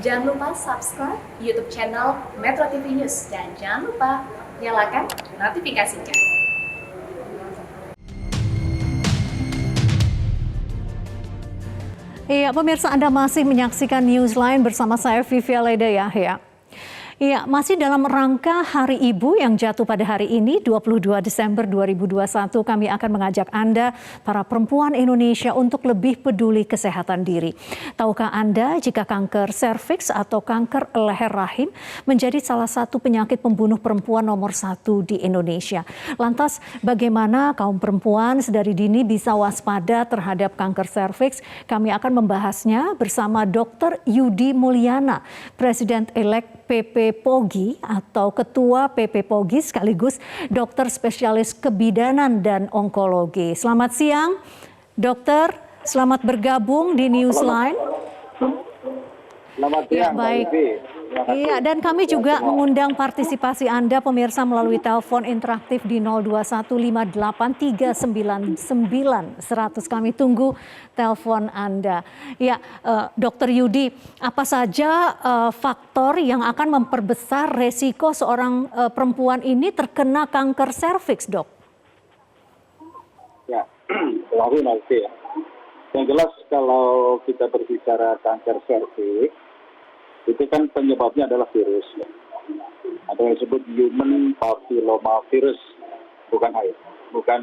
Jangan lupa subscribe YouTube channel Metro TV News dan jangan lupa nyalakan notifikasinya. Iya, pemirsa, Anda masih menyaksikan Newsline bersama saya Vivi Aleda Yahya. Iya, masih dalam rangka Hari Ibu yang jatuh pada hari ini, 22 Desember 2021, kami akan mengajak Anda, para perempuan Indonesia, untuk lebih peduli kesehatan diri. Tahukah Anda jika kanker serviks atau kanker leher rahim menjadi salah satu penyakit pembunuh perempuan nomor 1 di Indonesia? Lantas, bagaimana kaum perempuan sedari dini bisa waspada terhadap kanker serviks? Kami akan membahasnya bersama Dr. Yudi Mulyana, Presiden-elek PP POGI atau Ketua PP POGI sekaligus dokter spesialis kebidanan dan onkologi. Selamat siang, dokter. Selamat bergabung di Newsline. Selamat siang, baik. Iya, dan kami juga mengundang partisipasi Anda pemirsa melalui telepon interaktif di 02158399100. Kami tunggu telepon Anda. Ya, Dokter Yudi, apa saja faktor yang akan memperbesar resiko seorang perempuan ini terkena kanker serviks, Dok? Ya, selalu nanti ya. Yang jelas kalau kita berbicara kanker serviks, itu kan penyebabnya adalah virus. Ada yang disebut human papilloma virus, bukan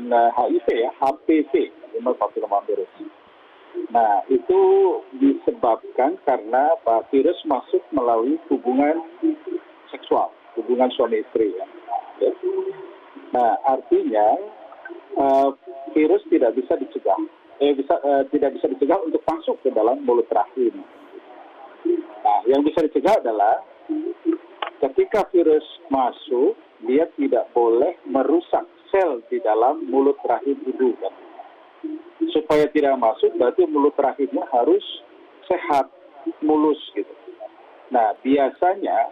HIV ya, HPV, human papilloma virus. Nah, itu disebabkan karena virus masuk melalui hubungan seksual, hubungan suami istri ya. Nah, artinya virus tidak bisa dicegah, tidak bisa dicegah untuk masuk ke dalam mulut rahim. Nah, yang bisa dicegah adalah ketika virus masuk, dia tidak boleh merusak sel di dalam mulut rahim ibu. Kan? Supaya tidak masuk, berarti mulut rahimnya harus sehat, mulus gitu. Nah, biasanya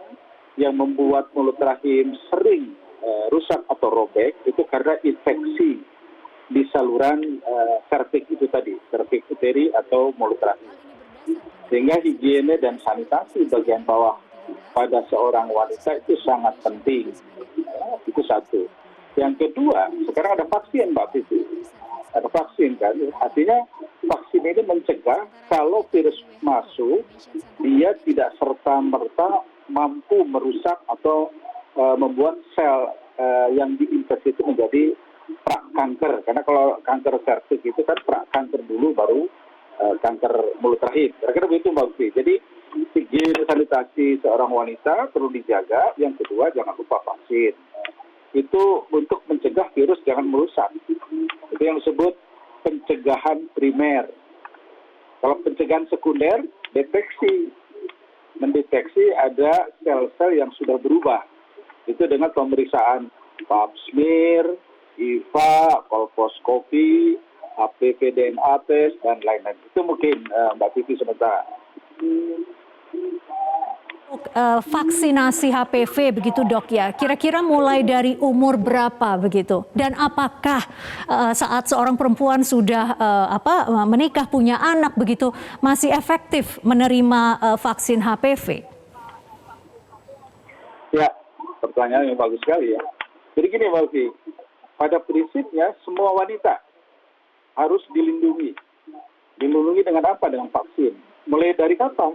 yang membuat mulut rahim sering rusak atau robek itu karena infeksi di saluran serviks itu tadi, serviks uteri atau mulut rahim. Sehingga higiene dan sanitasi bagian bawah pada seorang wanita itu sangat penting. Itu satu. Yang kedua, sekarang ada vaksin, Mbak Vivi. Ada vaksin kan, artinya vaksin ini mencegah kalau virus masuk, dia tidak serta-merta mampu merusak atau membuat sel yang diinfeksi itu menjadi prakanker. Karena kalau kanker serviks itu kan prakanker dulu baru kanker mulut rahim. Kira-kira begitu Mbak Ufi. Jadi higiene sanitasi seorang wanita perlu dijaga. Yang kedua jangan lupa vaksin. Itu untuk mencegah virus jangan merusak. Itu yang disebut pencegahan primer. Kalau pencegahan sekunder, deteksi. Mendeteksi ada sel-sel yang sudah berubah. Itu dengan pemeriksaan pap smear, IVA, kolposkopi, HPV DNA test, dan lain-lain. Itu mungkin Mbak Vivi sebentar. Vaksinasi HPV begitu dok ya, kira-kira mulai dari umur berapa begitu? Dan apakah saat seorang perempuan sudah menikah, punya anak begitu, masih efektif menerima vaksin HPV? Ya, pertanyaan yang bagus sekali ya. Jadi gini Mbak Vivi, pada prinsipnya semua wanita harus dilindungi. Dilindungi dengan apa? Dengan vaksin. Mulai dari kapan?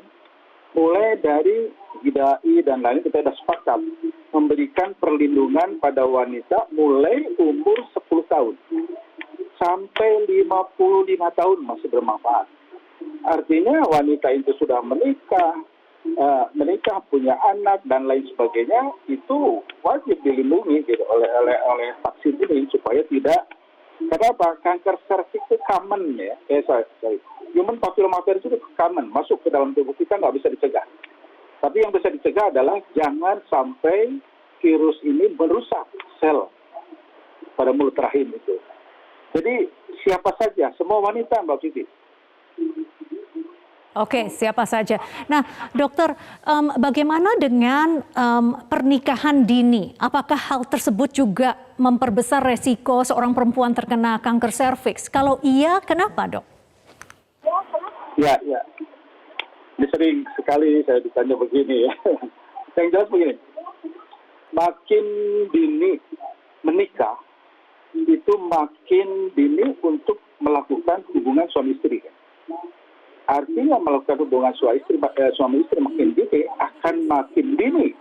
Mulai dari IDAI dan lain kita sudah sepakat memberikan perlindungan pada wanita mulai umur 10 tahun sampai 55 tahun masih bermanfaat. Artinya wanita itu sudah menikah, punya anak dan lain sebagainya, itu wajib dilindungi gitu, oleh vaksin ini supaya tidak. Kenapa? Kanker serviks itu common ya. Human papilloma virus itu common, masuk ke dalam tubuh kita, nggak bisa dicegah. Tapi yang bisa dicegah adalah jangan sampai virus ini merusak sel pada mulut rahim itu. Jadi siapa saja, semua wanita Mbak Vivi. Oke, siapa saja. Nah, dokter, bagaimana dengan pernikahan dini? Apakah hal tersebut juga memperbesar resiko seorang perempuan terkena kanker serviks? Kalau iya, kenapa, dok? Ya. Ini sering sekali saya ditanya begini ya. Yang jelas begini, makin dini menikah, itu makin dini untuk melakukan hubungan suami istri. Artinya melakukan hubungan suami istri makin dini, akan makin dini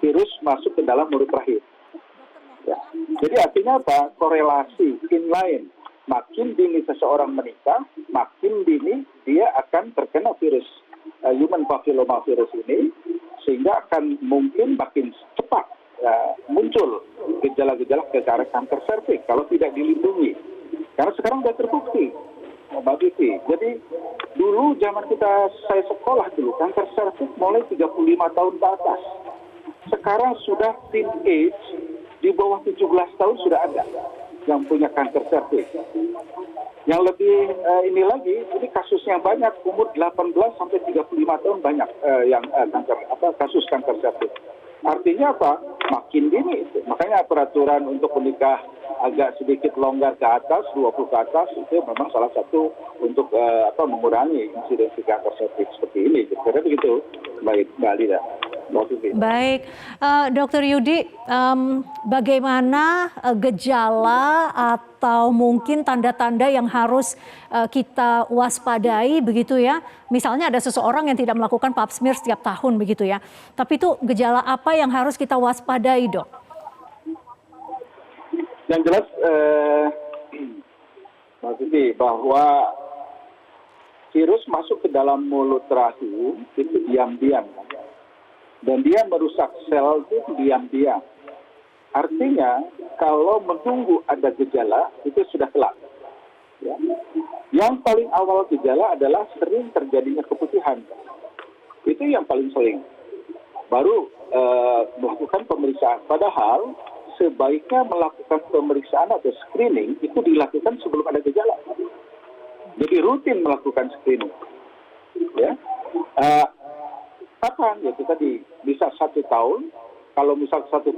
virus masuk ke dalam mulut rahim. Ya. Jadi artinya apa? Korelasi inline. Makin dini seseorang menikah, makin dini dia akan terkena virus human papilloma virus ini, sehingga akan mungkin makin cepat muncul gejala-gejala ke arah kanker serviks kalau tidak dilindungi. Karena sekarang sudah terbukti, Mbak Vivi. Jadi dulu zaman saya sekolah dulu, kanker serviks mulai 35 tahun ke atas. Sekarang sudah teenage, di bawah 17 tahun sudah ada yang punya kanker serviks. Yang lebih ini lagi, ini kasusnya banyak, umur 18 sampai 35 tahun banyak yang kasus kanker serviks. Artinya apa? Makin dini itu. Makanya peraturan untuk menikah agak sedikit longgar ke atas, 20 ke atas, itu memang salah satu untuk mengurangi insidensi kanker serviks seperti ini. Kira begitu, Mbak Alida. Baik, Dr. Yudi, bagaimana gejala atau mungkin tanda-tanda yang harus kita waspadai begitu ya? Misalnya ada seseorang yang tidak melakukan pap smear setiap tahun begitu ya. Tapi itu gejala apa yang harus kita waspadai, Dok? Yang jelas, Mbak Siti, bahwa virus masuk ke dalam mulut rahim itu diam-diam. Dan dia merusak sel itu diam-diam. Artinya, kalau menunggu ada gejala, itu sudah telat. Ya. Yang paling awal gejala adalah sering terjadinya keputihan. Itu yang paling sering. Baru melakukan pemeriksaan. Padahal, sebaiknya melakukan pemeriksaan atau screening itu dilakukan sebelum ada gejala. Jadi rutin melakukan screening. Ya. Kapan? Ya tadi bisa 1 tahun, kalau misal satu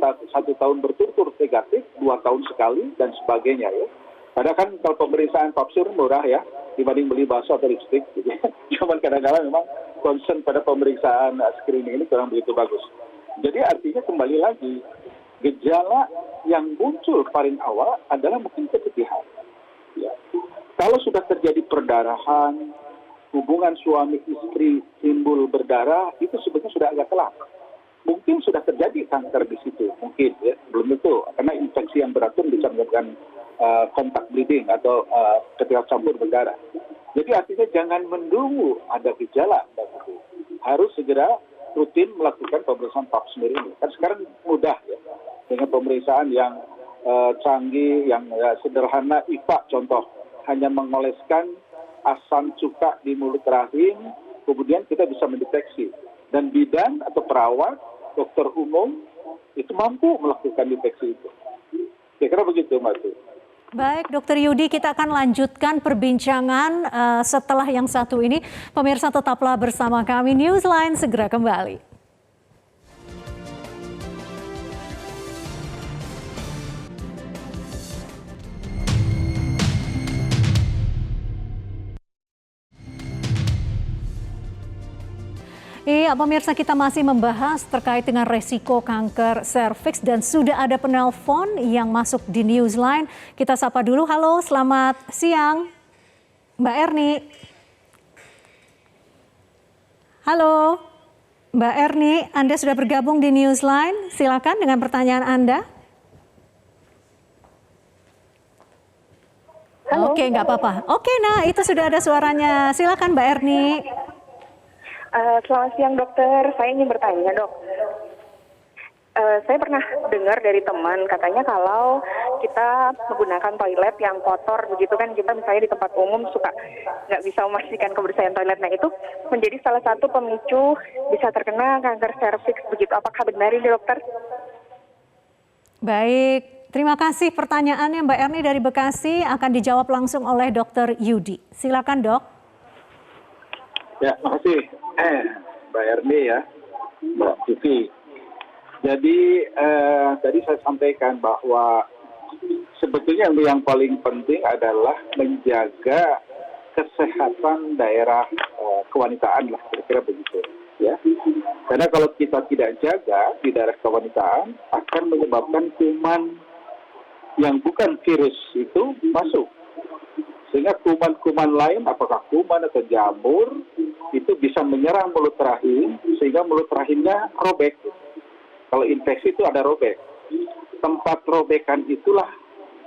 tahun berturut-turut negatif, 2 tahun sekali dan sebagainya ya. Padahal kan kalau pemeriksaan pap smear murah ya dibanding beli bakso atau lipstick. Gitu. Cuman kadang-kadang memang concern pada pemeriksaan screening ini kurang begitu bagus. Jadi artinya kembali lagi gejala yang muncul paling awal adalah mungkin keputihan. Ya. Kalau sudah terjadi perdarahan, hubungan suami istri timbul berdarah, itu sebetulnya sudah agak telat. Mungkin sudah terjadi kanker di situ, mungkin ya, belum tentu. Karena infeksi yang beracun bisa menyebabkan kontak bleeding atau ketika campur berdarah. Jadi artinya jangan menunggu ada gejala, harus segera rutin melakukan pemeriksaan pap smear ini. Kan sekarang mudah ya, dengan pemeriksaan yang canggih, yang sederhana, IPA contoh, hanya mengoleskan asam cuka di mulut rahim, kemudian kita bisa mendeteksi. Dan bidan atau perawat, dokter umum, itu mampu melakukan deteksi itu. Kira-kira begitu, Mbak. Baik, Dr. Yudi, kita akan lanjutkan perbincangan setelah yang satu ini. Pemirsa tetaplah bersama kami, Newsline segera kembali. Iya, pemirsa, kita masih membahas terkait dengan resiko kanker serviks dan sudah ada penelpon yang masuk di Newsline. Kita sapa dulu. Halo, selamat siang, Mbak Erni. Halo, Mbak Erni, Anda sudah bergabung di Newsline. Silakan dengan pertanyaan Anda. Halo. Oke, nggak apa-apa. Oke, nah itu sudah ada suaranya. Silakan, Mbak Erni. Selamat siang dokter, saya ingin bertanya dok. Saya pernah dengar dari teman katanya kalau kita menggunakan toilet yang kotor begitu kan, kita misalnya di tempat umum suka nggak bisa memastikan kebersihan toilet. Nah itu menjadi salah satu pemicu bisa terkena kanker serviks begitu. Apakah benar ini dokter? Baik, terima kasih pertanyaannya Mbak Erni dari Bekasi, akan dijawab langsung oleh Dr. Yudi. Silakan dok. Ya, makasih Mbak Erni ya, Mbak Vivi. Jadi tadi saya sampaikan bahwa sebetulnya yang paling penting adalah menjaga kesehatan daerah kewanitaan lah, kira-kira begitu. Ya, karena kalau kita tidak jaga di daerah kewanitaan akan menyebabkan kuman yang bukan virus itu masuk, sehingga kuman-kuman lain, apakah kuman atau jamur, itu bisa menyerang mulut rahim sehingga mulut rahimnya robek. Kalau infeksi itu ada robek. Tempat robekan itulah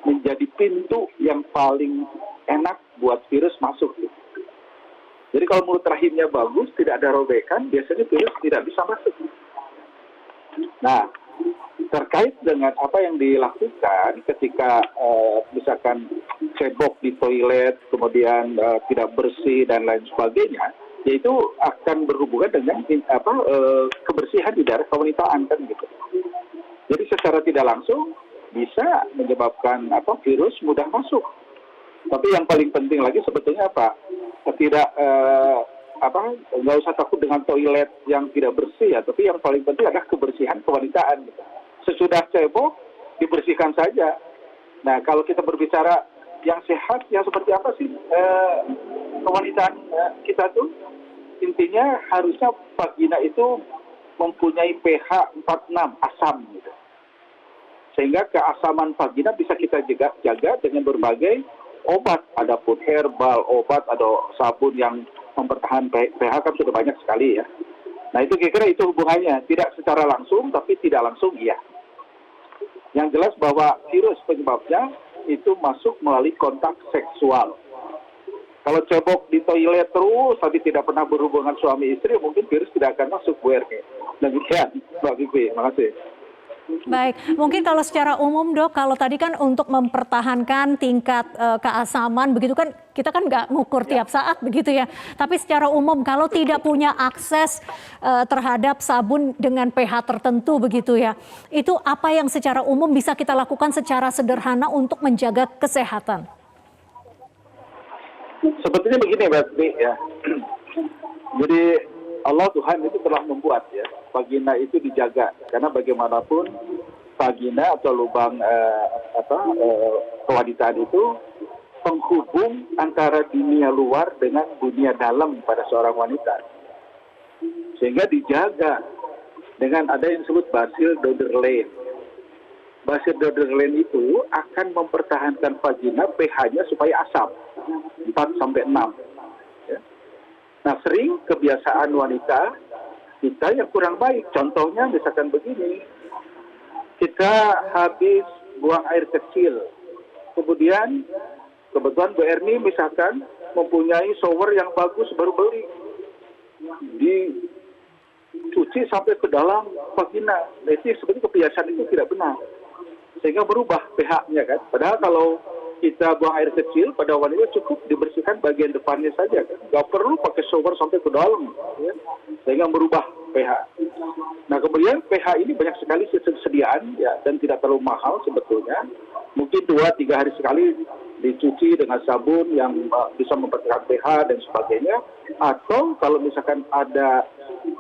menjadi pintu yang paling enak buat virus masuk. Jadi kalau mulut rahimnya bagus, tidak ada robekan, biasanya virus tidak bisa masuk. Nah, terkait dengan apa yang dilakukan ketika misalkan cebok di toilet, kemudian tidak bersih dan lain sebagainya, yaitu akan berhubungan dengan kebersihan di daerah kewanitaan kan gitu. Jadi secara tidak langsung bisa menyebabkan virus mudah masuk. Tapi yang paling penting lagi sebetulnya nggak usah takut dengan toilet yang tidak bersih ya, tapi yang paling penting adalah kebersihan kewanitaan. Gitu. Sesudah cebok dibersihkan saja. Nah kalau kita berbicara yang sehat, yang seperti apa sih kewanitaan kita tuh? Intinya harusnya vagina itu mempunyai pH 46 asam gitu. Sehingga keasaman vagina bisa kita jaga dengan berbagai obat, adapun herbal, obat, ada sabun yang mempertahankan pH kan sudah banyak sekali ya. Nah itu kira-kira itu hubungannya, tidak secara langsung tapi tidak langsung iya. Yang jelas bahwa virus penyebabnya itu masuk melalui kontak seksual. Kalau cebok di toilet terus tapi tidak pernah berhubungan suami istri, mungkin virus tidak akan masuk Bu Erni. Demikian Mbak Vivi, terima kasih. Baik, mungkin kalau secara umum Dok, kalau tadi kan untuk mempertahankan tingkat keasaman begitu kan kita kan nggak ngukur tiap saat begitu ya. Tapi secara umum kalau tidak punya akses terhadap sabun dengan pH tertentu begitu ya, itu apa yang secara umum bisa kita lakukan secara sederhana untuk menjaga kesehatan? Sebetulnya begini Mbak Vivi ya. Jadi Allah Tuhan itu telah membuat ya vagina itu dijaga karena bagaimanapun vagina atau lubang kewanitaan itu penghubung antara dunia luar dengan dunia dalam pada seorang wanita, sehingga dijaga dengan ada yang disebut Bacillus Dodderlein. Bacillus Dodderlein itu akan mempertahankan vagina pH-nya supaya asam 4-6. Nah, sering kebiasaan wanita kita yang kurang baik. Contohnya misalkan begini, kita habis buang air kecil. Kemudian, kebetulan Bu Erni misalkan mempunyai shower yang bagus baru beli. Dicuci sampai ke dalam vagina. Jadi sebenarnya kebiasaan itu tidak benar. Sehingga berubah pH-nya kan. Padahal kalau kita buang air kecil pada wanita cukup dibersihkan bagian depannya saja kan, nggak perlu pakai shower sampai ke dalam ya. Sehingga merubah pH. Nah kemudian pH ini banyak sekali sediaan ya, dan tidak terlalu mahal sebetulnya, mungkin 2-3 hari sekali dicuci dengan sabun yang bisa mempertahankan pH dan sebagainya. Atau kalau misalkan ada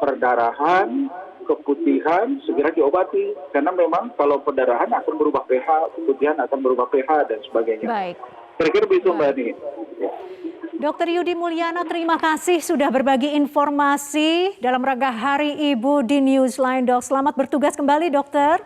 perdarahan, keputihan, segera diobati. Karena memang kalau perdarahan akan berubah pH, keputihan akan berubah pH, dan sebagainya. Baik. Kira-kira begitu Mbak Ani. Ya. Dr. Yudi Mulyana, terima kasih sudah berbagi informasi dalam rangka Hari Ibu di Newsline, Dok. Selamat bertugas kembali, Dokter.